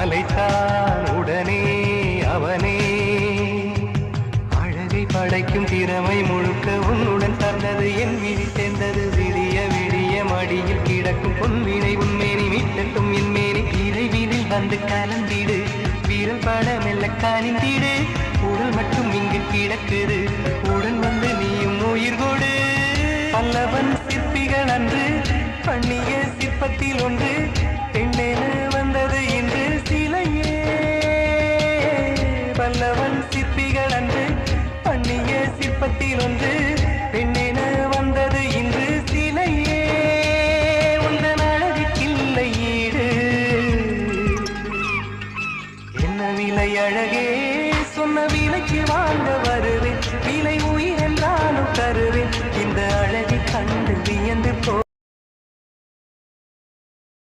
அலைத்தான் உடனே அவனே. அழகை படைக்கும் திறமை முழுக்க உன்னுடன் தந்தது என் விழி சேர்ந்தது. விடிய விடிய மடியில் கிடக்கும் பொன்வினை உன்மேனி மீட்டட்டும் என் மேனி. விரைவினில் வந்து கலந்திடு வீரல் பட மெல்ல காணிந்திடு. உடல் மட்டும் இங்கு கிடக்குது உடன் வந்து நீயும் உயிர் கொடு. பல்லவன் சிற்பிகள் அன்று பண்ணிய சிற்பத்தில் ஒன்று பெண்ணென வந்தது இன்று சிலையே. பல்லவன் சிற்பிகள் அன்று பண்ணிய சிற்பத்தில் ஒன்று பெண்ணென வந்தது இன்று சிலையே. உந்தன் அழகுக்கில்லை ஈடு என்ன விலை அழகே. சொன்ன விலைக்கு வாங்க வருவேன் விலை உயிர் என்றாலும் தருவேன். இந்த அழகை கண்டு வியந்து போ.